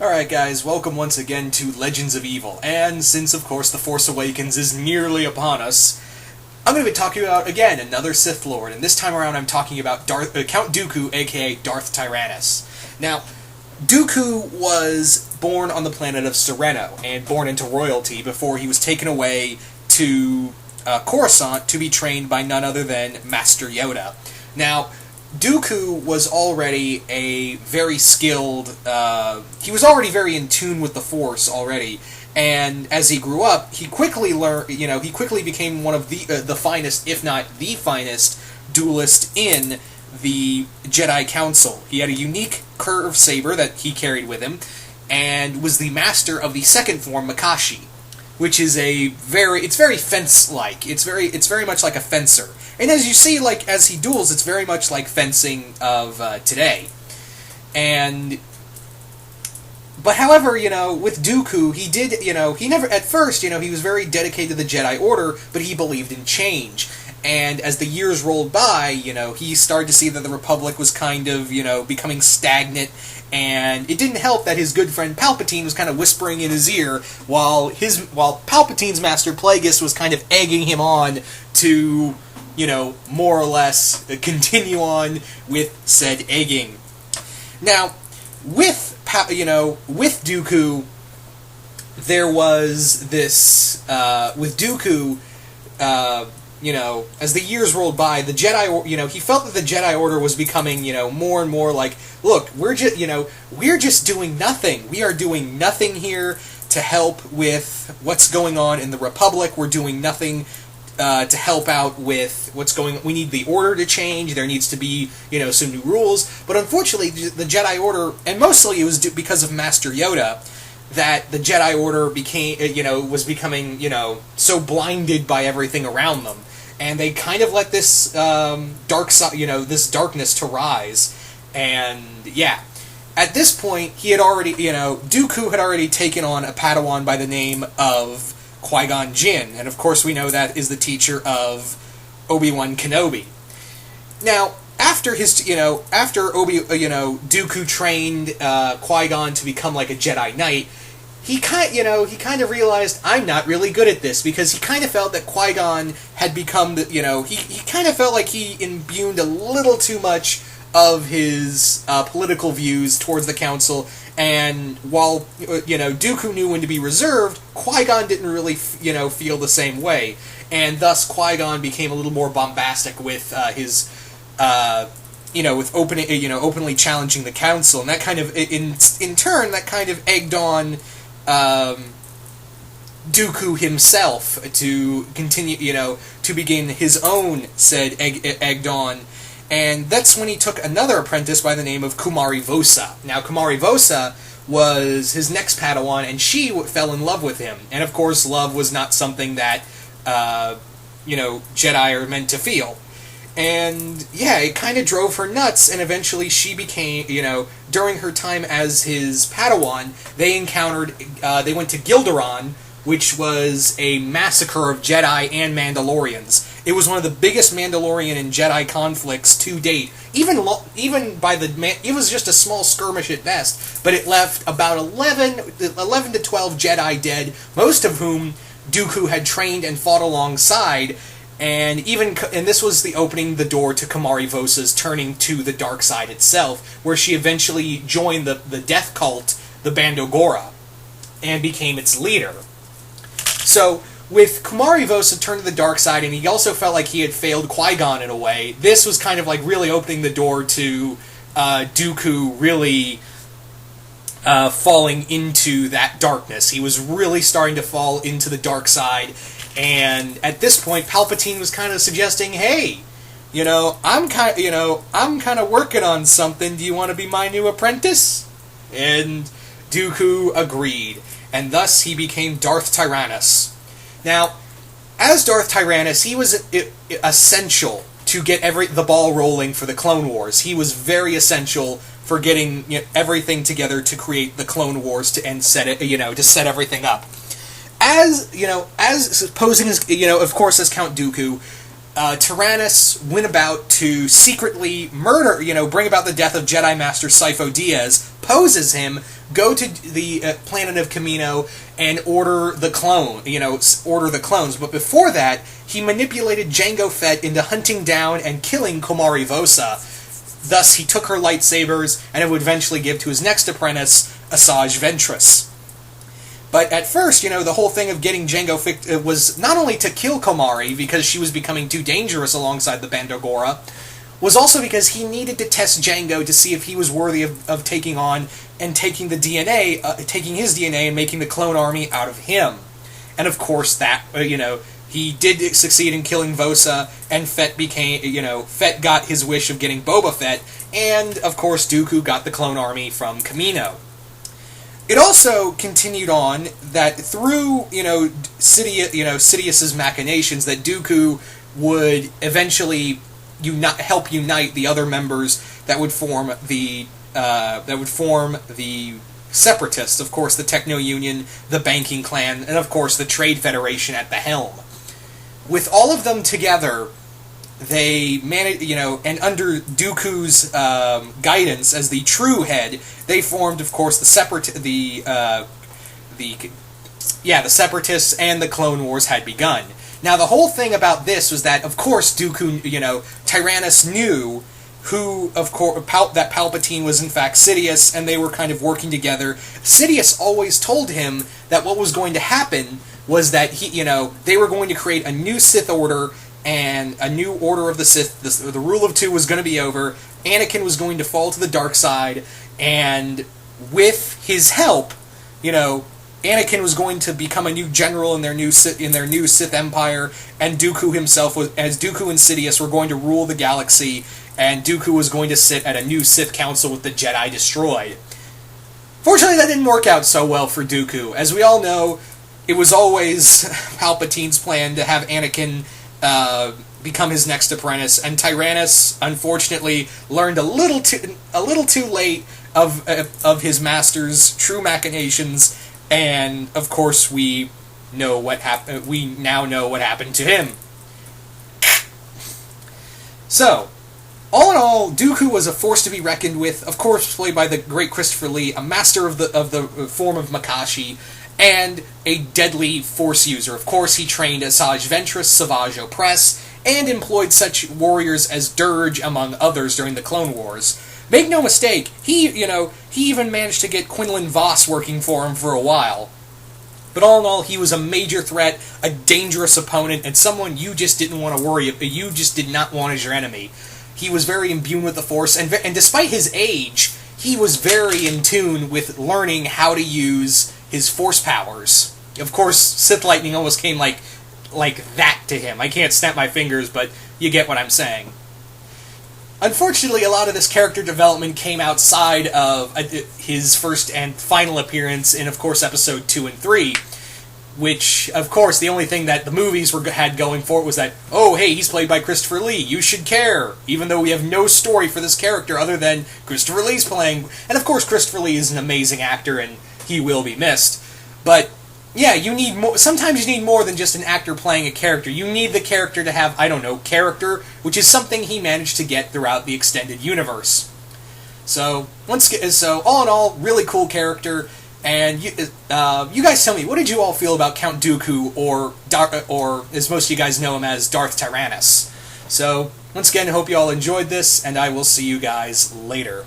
Alright guys, welcome once again to Legends of Evil, and since of course The Force Awakens is nearly upon us, I'm going to be talking about, again, another Sith Lord, and this time around I'm talking about Count Dooku, aka Darth Tyranus. Now, Dooku was born on the planet of Sereno, and born into royalty before he was taken away to Coruscant to be trained by none other than Master Yoda. Now, Dooku was already a very skilled, he was already very in tune with the Force already, and as he grew up, he quickly learned, he quickly became one of the finest, if not the finest, duelist in the Jedi Council. He had a unique curved saber that he carried with him, and was the master of the second form, Makashi, which is it's very fence-like. It's very much like a fencer. And as you see, as he duels, it's very much like fencing of today. But however, with Dooku, he did, he never, at first, he was very dedicated to the Jedi Order, but he believed in change. And as the years rolled by, he started to see that the Republic was kind of, becoming stagnant, and it didn't help that his good friend Palpatine was kind of whispering in his ear, while Palpatine's Master Plagueis was kind of egging him on to, more or less continue on with said egging. Now, with Dooku, there was this, with Dooku, as the years rolled by, the Jedi, he felt that the Jedi Order was becoming, more and more like, look, we're just doing nothing. We are doing nothing here to help with what's going on in the Republic. We're doing nothing to help out with what's going on. We need the Order to change. There needs to be, some new rules. But unfortunately, the Jedi Order, and mostly it was because of Master Yoda, that the Jedi Order was becoming, so blinded by everything around them. And they kind of let this dark side, this darkness to rise. And yeah, at this point, he had already, Dooku had already taken on a Padawan by the name of Qui-Gon Jinn, and of course we know that is the teacher of Obi-Wan Kenobi. Now, after Dooku trained Qui-Gon to become like a Jedi Knight, he kind of realized, I'm not really good at this, because he kind of felt that Qui-Gon had become he kind of felt like he imbued a little too much of his political views towards the Council, and while, Dooku knew when to be reserved, Qui-Gon didn't really, feel the same way, and thus Qui-Gon became a little more bombastic with his, with openly challenging the Council, and that kind of, in turn, that kind of egged on Dooku himself to continue, to begin his own said egged on. And that's when he took another apprentice by the name of Kumari Vosa. Now, Kumari Vosa was his next Padawan, and she fell in love with him. And, of course, love was not something that, Jedi are meant to feel. And, yeah, it kind of drove her nuts, and eventually she became, during her time as his Padawan, they went to Gilderon, which was a massacre of Jedi and Mandalorians. It was one of the biggest Mandalorian and Jedi conflicts to date. It was just a small skirmish at best, but it left about 11 to 12 Jedi dead, most of whom Dooku had trained and fought alongside, and this was opening the door to Kumari Vosa's turning to the dark side itself, where she eventually joined the death cult, the Bandogora, and became its leader. So, with Kumari Vosa turned to the dark side, and he also felt like he had failed Qui-Gon in a way, this was kind of like really opening the door to Dooku really falling into that darkness. He was really starting to fall into the dark side, and at this point, Palpatine was kind of suggesting, hey, I'm kind of working on something. Do you want to be my new apprentice? And Dooku agreed. And thus he became Darth Tyranus. Now, as Darth Tyranus, he was essential to get the ball rolling for the Clone Wars. He was very essential for getting everything together to create the Clone Wars to set everything up. As posing as of course as Count Dooku, Tyranus went about to secretly murder, bring about the death of Jedi Master Sifo Dyas, poses him, go to the planet of Kamino and order the clones. But before that, he manipulated Jango Fett into hunting down and killing Komari Vosa. Thus, he took her lightsabers and would eventually give to his next apprentice, Asajj Ventress. But at first, the whole thing of getting Jango Fett was not only to kill Komari, because she was becoming too dangerous alongside the Bandogora, was also because he needed to test Jango to see if he was worthy of taking on and taking his DNA and making the clone army out of him. And of course, that, he did succeed in killing Vosa, and Fett got his wish of getting Boba Fett, and of course Dooku got the clone army from Kamino. It also continued on that through, Sidious's machinations, that Dooku would eventually help unite the other members that would form the Separatists, of course, the Techno Union, the Banking Clan, and of course the Trade Federation at the helm. With all of them together, they managed, and under Dooku's guidance as the true head, they formed, of course, the Separatists, and the Clone Wars had begun. Now, the whole thing about this was that, of course, Dooku, Tyranus knew that Palpatine was in fact Sidious, and they were kind of working together. Sidious always told him that what was going to happen was that they were going to create a new Sith Order, and a new Order of the Sith. The Rule of Two was going to be over. Anakin was going to fall to the dark side, and with his help, Anakin was going to become a new general in their new Sith Empire, and Dooku himself, Dooku and Sidious were going to rule the galaxy, and Dooku was going to sit at a new Sith Council with the Jedi destroyed. Fortunately, that didn't work out so well for Dooku. As we all know, it was always Palpatine's plan to have Anakin become his next apprentice, and Tyrannus, unfortunately, learned a little too late of his master's true machinations, and of course we now know what happened to him. So, all in all, Dooku was a force to be reckoned with, of course played by the great Christopher Lee, a master of the form of Makashi, and a deadly force user. Of course, he trained Asajj Ventress, Savage Opress, and employed such warriors as Dirge, among others, during the Clone Wars. Make no mistake, he even managed to get Quinlan Vos working for him for a while. But all in all, he was a major threat, a dangerous opponent, and someone you just didn't want to worry about. You just did not want as your enemy. He was very imbued with the Force, and despite his age, he was very in tune with learning how to use his Force powers. Of course, Sith Lightning almost came like that to him. I can't snap my fingers, but you get what I'm saying. Unfortunately, a lot of this character development came outside of his first and final appearance in, of course, Episode 2 and 3, which, of course, the only thing that the movies had going for it was that, oh, hey, he's played by Christopher Lee, you should care, even though we have no story for this character other than Christopher Lee's playing. And, of course, Christopher Lee is an amazing actor, and he will be missed. But yeah, you need more. Sometimes you need more than just an actor playing a character. You need the character to have, character, which is something he managed to get throughout the extended universe. So all in all, really cool character. And you guys tell me, what did you all feel about Count Dooku, or as most of you guys know him as, Darth Tyranus? So once again, I hope you all enjoyed this, and I will see you guys later.